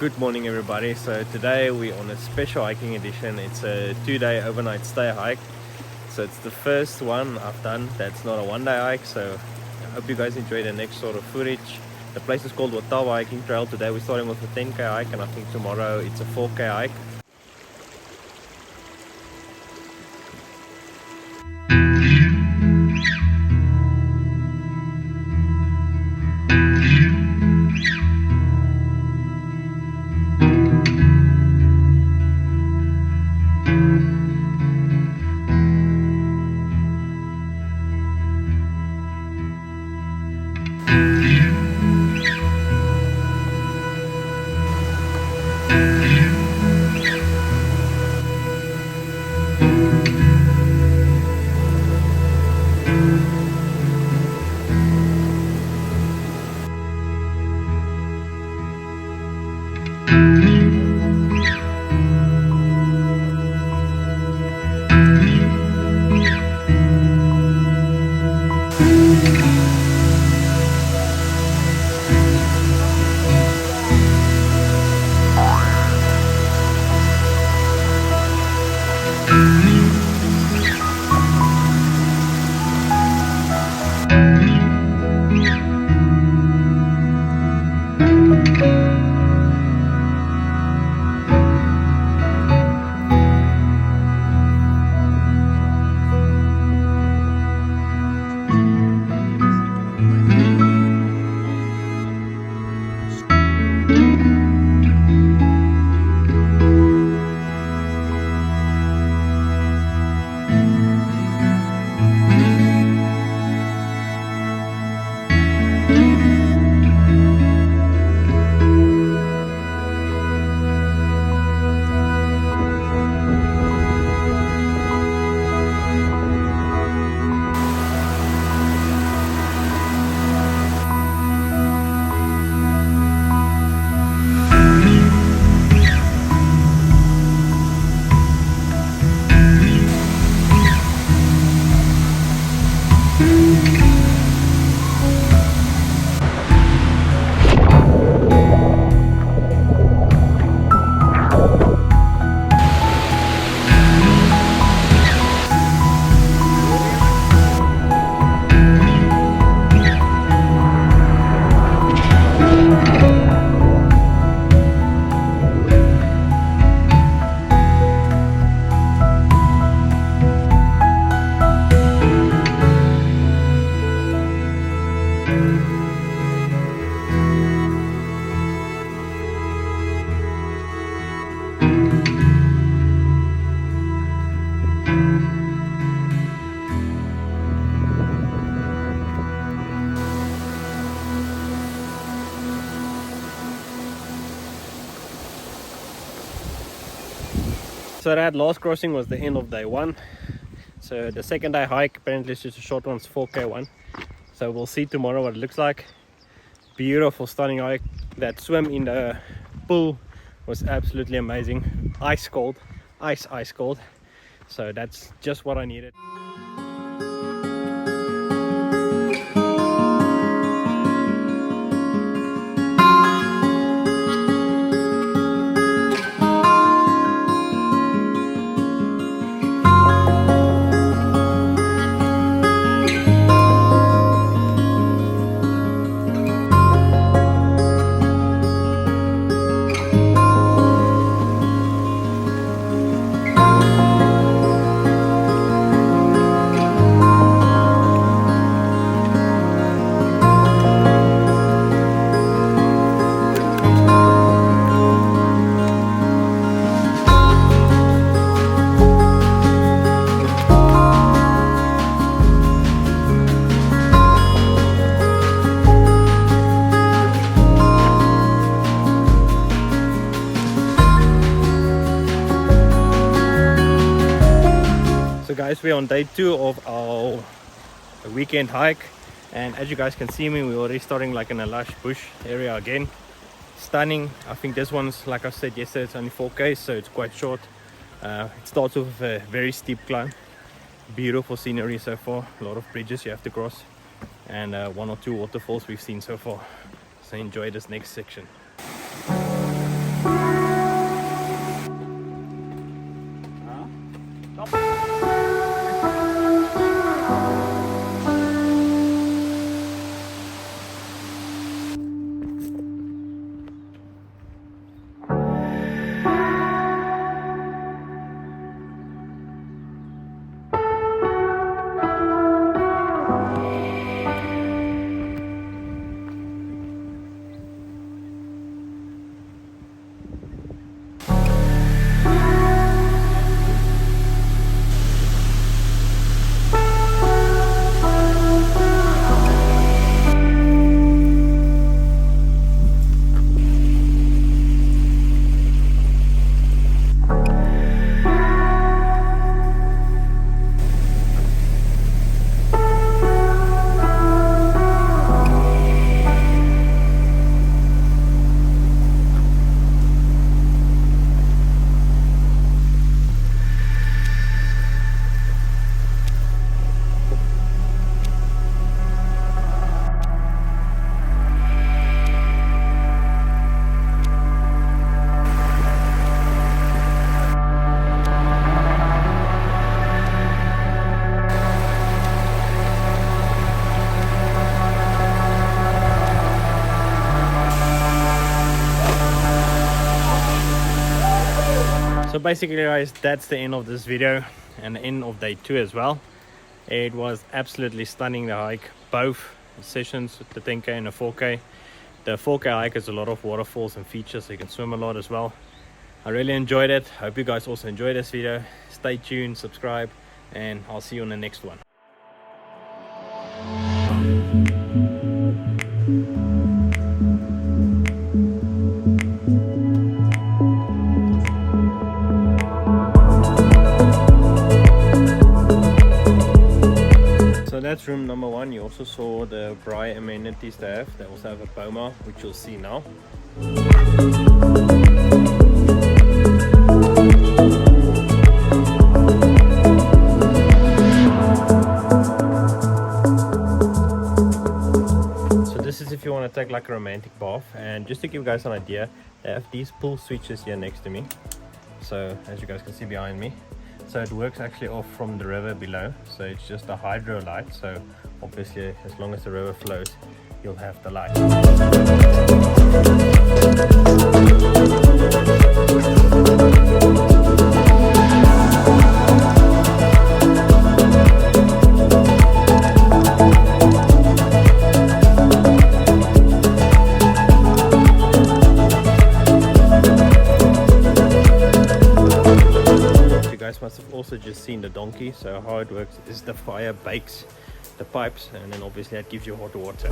Good morning everybody. So today we're on a special hiking edition. It's a 2-day overnight stay hike. So it's the first one I've done that's not a 1-day hike. So I hope you guys enjoy the next sort of footage. The place is called Wathaba hiking trail. Today we're starting with a 10k hike and I think tomorrow it's a 4k hike. So that last crossing was the end of day one. So the second day hike apparently is just a short one, it's 4k one. So we'll see tomorrow what it looks like. Beautiful, stunning hike. That swim in the pool was absolutely amazing. Ice cold, ice cold. So that's just what I needed. So guys, we're on day 2 of our weekend hike, and as you guys can see me, we're already starting like in a lush bush area again. Stunning. I think this one's, like I said yesterday, it's only 4k, so it's quite short. It starts off with a very steep climb. Beautiful scenery so far, a lot of bridges you have to cross, and 1 or 2 waterfalls we've seen so far. So enjoy this next section. basically guys, that's the end of this video and the end of day 2 as well. It was absolutely stunning, the hike, both sessions with the 10k and the 4k. The 4k hike has a lot of waterfalls and features, so you can swim a lot as well. I really enjoyed it. Hope you guys also enjoyed this video. Stay tuned, subscribe, and I'll see you on the next one. So that's room number 1. You also saw the braai amenities they have. They also have a boma, which you'll see now. So this is if you want to take like a romantic bath. And just to give you guys an idea, they have these pool switches here next to me. So as you guys can see behind me, so it works actually off from the river below. So it's just a hydro light, so obviously as long as the river flows you'll have the light. Must have also just seen the donkey. So how it works is the fire bakes the pipes, and then obviously that gives you hot water.